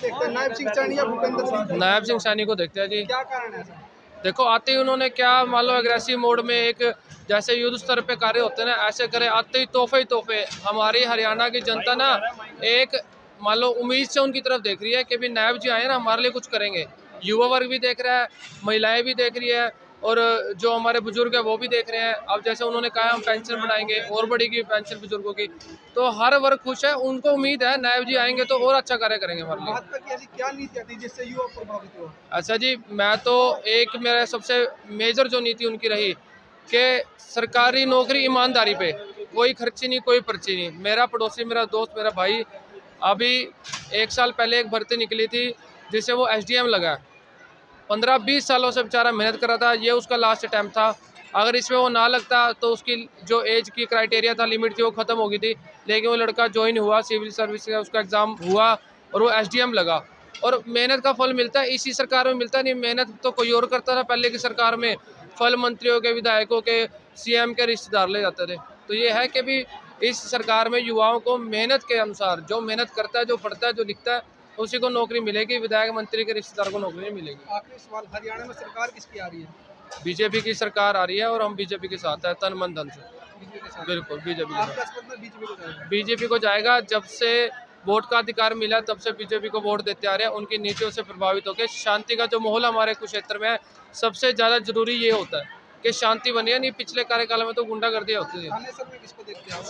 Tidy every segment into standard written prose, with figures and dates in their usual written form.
देखते हैं, नायब सिंह सैनी या भूपेंद्र सिंह? नायब सिंह सैनी को देखते हैं जी। क्या कारण है ऐसा? देखो आते ही उन्होंने क्या मान लो एग्रेसिव मोड में एक जैसे युद्ध स्तर पे कार्य होते हैं ना, ऐसे करे, आते ही तोहफे हमारी हरियाणा की जनता ना एक मान लो उम्मीद से उनकी तरफ देख रही है कि भी नायब जी आए ना हमारे लिए कुछ करेंगे। युवा वर्ग भी देख रहा है, महिलाएं भी देख रही है, और जो हमारे बुजुर्ग है वो भी देख रहे हैं। अब जैसे उन्होंने कहा हम पेंशन बढ़ाएंगे और बढ़ेगी पेंशन बुजुर्गों की, तो हर वर्ग खुश है, उनको उम्मीद है नायब जी आएंगे तो और अच्छा कार्य करेंगे हमारे लिए। भाजपा की ऐसी क्या नीतियां थी जिससे युवा प्रभावित हुआ? अच्छा जी, मैं तो एक मेरा सबसे मेजर जो नीति उनकी रही कि सरकारी नौकरी ईमानदारी पे, कोई खर्ची नहीं कोई पर्ची नहीं। मेरा पड़ोसी, मेरा दोस्त, मेरा भाई अभी 1 साल पहले एक भर्ती निकली थी जिससे वो SDM लगा। 15-20 सालों से बेचारा मेहनत कर रहा था, ये उसका लास्ट अटैम्प्ट था। अगर इसमें वो ना लगता तो उसकी जो एज की क्राइटेरिया था, लिमिट थी, वो ख़त्म हो गई थी। लेकिन वो लड़का ज्वाइन हुआ, सिविल सर्विस का उसका एग्ज़ाम हुआ और वो SDM लगा। और मेहनत का फल मिलता है, इसी सरकार में मिलता नहीं। मेहनत तो कोई और करता था पहले की सरकार में, फल मंत्रियों के, विधायकों के, CM के रिश्तेदार ले जाते थे। तो ये है कि भी इस सरकार में युवाओं को मेहनत के अनुसार, जो मेहनत करता है, जो पढ़ता है, जो लिखता है, उसी को नौकरी मिलेगी। विधायक मंत्री के रिश्तेदार को नौकरी नहीं मिलेगी। आखिरी सवाल, हरियाणा में सरकार किसकी आ रही है? बीजेपी की सरकार आ रही है और हम बीजेपी के साथ है, तन मन धन से। बीजेपी के साथ? बिल्कुल बीजेपी आपका इस पर बीजेपी को जाएगा? बीजेपी को जाएगा। जब से वोट का अधिकार मिला तब से बीजेपी को वोट देते आ रहे हैं। उनकी नीतियों से प्रभावित होकर शांति का जो माहौल हमारे कुछ क्षेत्र में है, सबसे ज़्यादा जरूरी ये होता है कि शांति बनी है। नहीं पिछले कार्यकाल में तो गुंडागर्दी होती थी। थानेसर में किसको देखते हैं?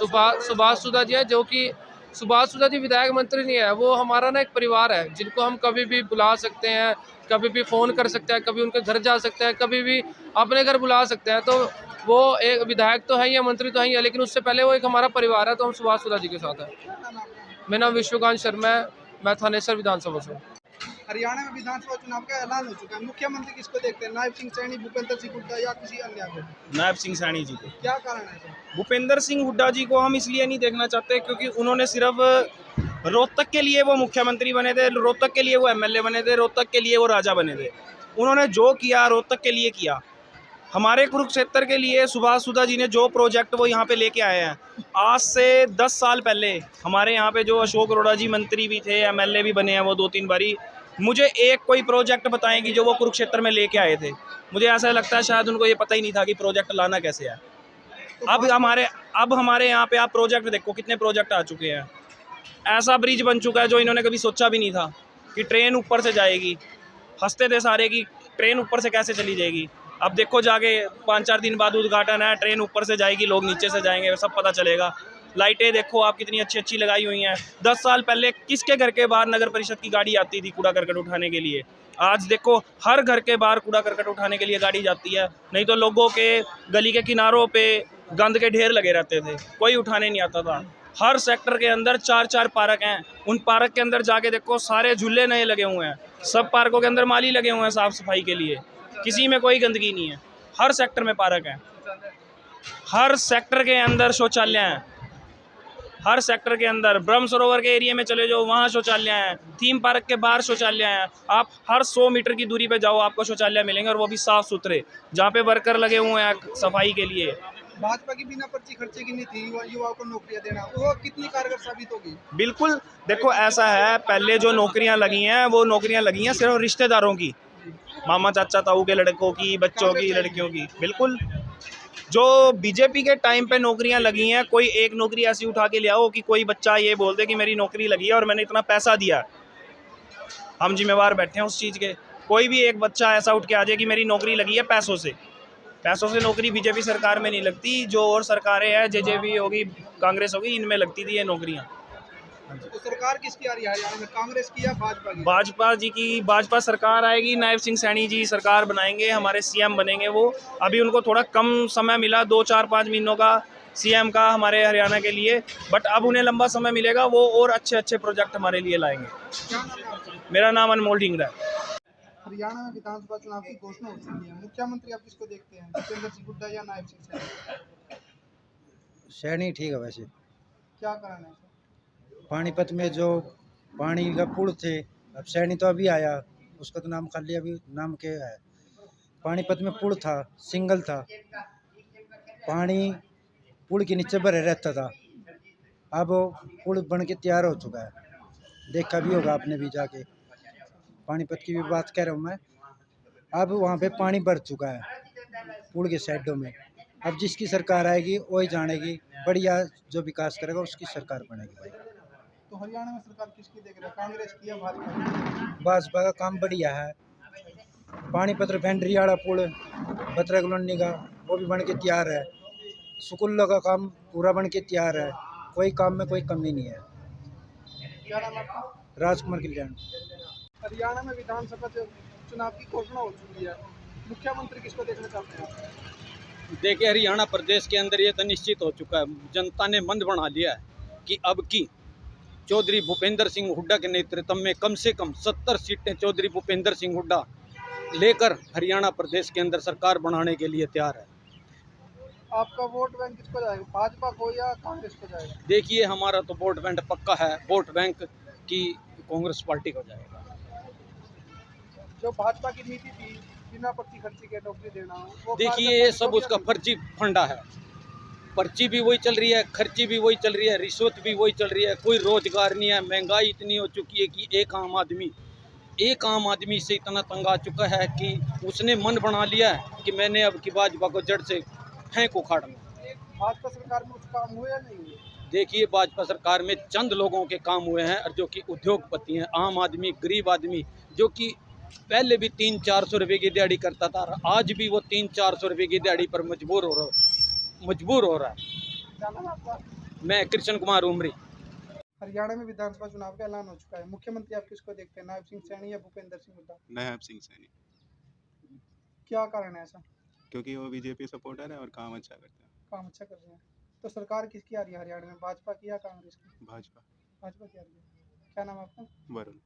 सुभाष सुधा जी है, जो कि सुभाष सुधा जी विधायक मंत्री नहीं है, वो हमारा ना एक परिवार है जिनको हम कभी भी बुला सकते हैं, कभी भी फ़ोन कर सकते हैं, कभी उनके घर जा सकते हैं, कभी भी अपने घर बुला सकते हैं। तो वो एक विधायक तो है ही है, मंत्री तो है ही है, लेकिन उससे पहले वो एक हमारा परिवार है। तो हम सुभाष सुधा जी के साथ हैं। क्या नाम है आपका? मेरा नाम विश्वकांत शर्मा है, मैं थानेसर विधानसभा से हूँ। हरियाणा में विधानसभा चुनाव का ऐलान हो चुका है, मुख्यमंत्री किसको देखते हैं, नायब सिंह सैनी, भूपेंद्र सिंह हुड्डा या किसी अन्य को? नायब सिंह सैनी जी को। क्या कारण है सर? भूपेंद्र सिंह हुड्डा जी को हम इसलिए नहीं देखना चाहते क्योंकि उन्होंने सिर्फ रोहतक के लिए वो मुख्यमंत्री बने थे, रोहतक के लिए वो MLA बने थे, रोहतक के लिए वो राजा बने थे। उन्होंने जो किया रोहतक के लिए किया। हमारे कुरुक्षेत्र के लिए सुभाष सुधा जी ने जो प्रोजेक्ट वो यहाँ पे लेके आए हैं, आज से 10 साल पहले हमारे यहाँ पे जो अशोक अरोड़ा जी मंत्री भी थे, MLA भी बने हैं वो 2-3 बारी, मुझे एक कोई प्रोजेक्ट बताएंगे जो वो कुरुक्षेत्र में लेके आए थे। मुझे ऐसा लगता है शायद उनको ये पता ही नहीं था कि प्रोजेक्ट लाना कैसे है। अब हमारे यहाँ पे आप प्रोजेक्ट देखो, कितने प्रोजेक्ट आ चुके हैं। ऐसा ब्रिज बन चुका है जो इन्होंने कभी सोचा भी नहीं था कि ट्रेन ऊपर से जाएगी। हंसते थे सारे कि ट्रेन ऊपर से कैसे चली जाएगी। अब देखो जाके 5-4 दिन बाद उद्घाटन है, ट्रेन ऊपर से जाएगी, लोग नीचे से जाएंगे, सब पता चलेगा। लाइटें देखो आप कितनी अच्छी अच्छी लगाई हुई हैं। 10 साल पहले किसके घर के बाहर नगर परिषद की गाड़ी आती थी कूड़ा करकट उठाने के लिए? आज देखो हर घर के बाहर कूड़ा करकट उठाने के लिए गाड़ी जाती है। नहीं तो लोगों के गली के किनारों पे गंद के ढेर लगे रहते थे, कोई उठाने नहीं आता था। हर सेक्टर के अंदर 4-4 पार्क हैं। उन पार्क के अंदर जाके देखो सारे झूले नए लगे हुए हैं। सब पार्कों के अंदर माली लगे हुए हैं साफ सफाई के लिए, किसी में कोई गंदगी नहीं है। हर सेक्टर में पार्क है, हर सेक्टर के अंदर शौचालय हैं। हर सेक्टर के अंदर ब्रह्म सरोवर के एरिया में चले जाओ, वहाँ शौचालय हैं। थीम पार्क के बाहर शौचालय हैं। आप हर 100 मीटर की दूरी पे जाओ आपको शौचालय मिलेंगे, और वो भी साफ सुथरे, जहाँ पे वर्कर लगे हुए हैं सफाई के लिए। भाजपा की बिना पर्ची खर्चे की नीति युवाओं को नौकरियां देना, वो कितनी कारगर साबित होगी? बिल्कुल, देखो ऐसा है, पहले जो नौकरियां लगी हैं वो नौकरियां लगी हैं सिर्फ रिश्तेदारों की, मामा चाचा ताऊ के लड़कों की, बच्चों की, लड़कियों की। बिल्कुल, जो बीजेपी के टाइम पे नौकरियां लगी हैं, कोई एक नौकरी ऐसी उठा के ले आओ कि कोई बच्चा ये बोल दे कि मेरी नौकरी लगी है और मैंने इतना पैसा दिया, हम जिम्मेवार बैठे हैं उस चीज़ के। कोई भी एक बच्चा ऐसा उठ के आ जाए कि मेरी नौकरी लगी है पैसों से नौकरी बीजेपी सरकार में नहीं लगती। जो और सरकारें हैं, जेजेपी होगी, कांग्रेस होगी, इनमें लगती थी ये नौकरियां। तो सरकार किसकी आ रही है हरियाणा में, कांग्रेस की या भाजपा की? भाजपा सरकार आएगी, नायब सिंह सैनी जी सरकार बनाएंगे, हमारे CM बनेंगे वो। अभी उनको थोड़ा कम समय मिला, 2-4-5 महीनों का CM का हमारे हरियाणा के लिए, बट अब उन्हें लंबा समय मिलेगा, वो और अच्छे अच्छे प्रोजेक्ट हमारे लिए लाएंगे। क्या नाम है आपका? मेरा नाम अनमोल ढींगरा है। हरियाणा में विधानसभा चुनाव की घोषणा हो चुकी है, मुख्यमंत्री आप किसको देखते हैं, भूपेंद्र सिंह हुड्डा या नायब सिंह सैनी? सैनी ठीक है वैसे। क्या कारण है? पानीपत में जो पानी का पुल थे, अब सैनी तो अभी आया, उसका तो नाम खाली अभी नाम क्या है। पानीपत में पुल था, सिंगल था, पानी पुल के नीचे भरे रहता था। अब वो पुल बन के तैयार हो चुका है, देखा भी होगा आपने भी जाके। पानीपत की भी बात कर रहा हूँ मैं। अब वहाँ पे पानी भर चुका है पुल के साइडों में। अब जिसकी सरकार आएगी वही जानेगी, बढ़िया जो विकास करेगा उसकी सरकार बनेगी भाई। तो हरियाणा में सरकार किसकी देख रहे हैं, कांग्रेस की या भाजपा की? भाजपा का काम बढ़िया है। पानीपत रिफाइनरी वाला पुल बत्रा कॉलोनी का वो भी बन के तैयार है। स्कूलों का काम पूरा बन के तैयार है, कोई काम में कोई कमी नहीं है। क्या नाम है आपका? राजकुमार कल्याण। हरियाणा में विधानसभा चुनाव की घोषणा हो चुकी है, मुख्यमंत्री किसको देखना चाहते हैं? देखिए, हरियाणा प्रदेश के अंदर ये तो निश्चित हो चुका है, जनता ने मन बना लिया है कि अब की चौधरी भूपेंद्र सिंह हुड्डा के नेतृत्व में कम से कम 70 सीटें चौधरी भूपेंद्र सिंह हुड्डा लेकर हरियाणा प्रदेश के अंदर सरकार बनाने के लिए तैयार है। आपका वोट बैंक किसको जाएगा, भाजपा को या कांग्रेस को जाएगा? देखिए, हमारा तो वोट बैंक पक्का है, वोट बैंक की कांग्रेस पार्टी को जाएगा। जो भाजपा की नीति थी बिना पर्ची खर्ची के नौकरी देना, वो देखिए, ये सब उसका फर्जी फंडा है। पर्ची भी वही चल रही है, खर्ची भी वही चल रही है, रिश्वत भी वही चल रही है, कोई रोजगार नहीं है। महंगाई इतनी हो चुकी है कि एक आम आदमी से इतना तंग आ चुका है कि उसने मन बना लिया है कि मैंने अब की भाजपा को जड़ से फेंक उखाड़ना। भाजपा सरकार में कुछ काम हुए या नहीं हुए? देखिए, भाजपा सरकार में चंद लोगों के काम हुए हैं, और जो कि उद्योगपति हैं, आम आदमी, गरीब आदमी, जो कि पहले भी 300-400 रुपये की दिहाड़ी करता था, आज भी वो 300-400 रुपये की दिहाड़ी पर मजबूर हो रहा है। क्या नाम है आपका? मैं कृष्ण कुमार उमरी। हरियाणा में विधानसभा चुनाव का ऐलान हो चुका है, मुख्यमंत्री आप किसको देखते हैं, नायब सिंह सैनी या भूपेंद्र सिंह हुड्डा? नायब सिंह सैनी, क्या कारण है ऐसा? क्योंकि वो बीजेपी सपोर्टर है और काम अच्छा करते हैं। काम अच्छा कर रहे हैं। तो सरकार किसकी आ रही है हरियाणा में, भाजपा की या कांग्रेस की? भाजपा। भाजपा की आ रही है। क्या नाम है आपका? वरुण।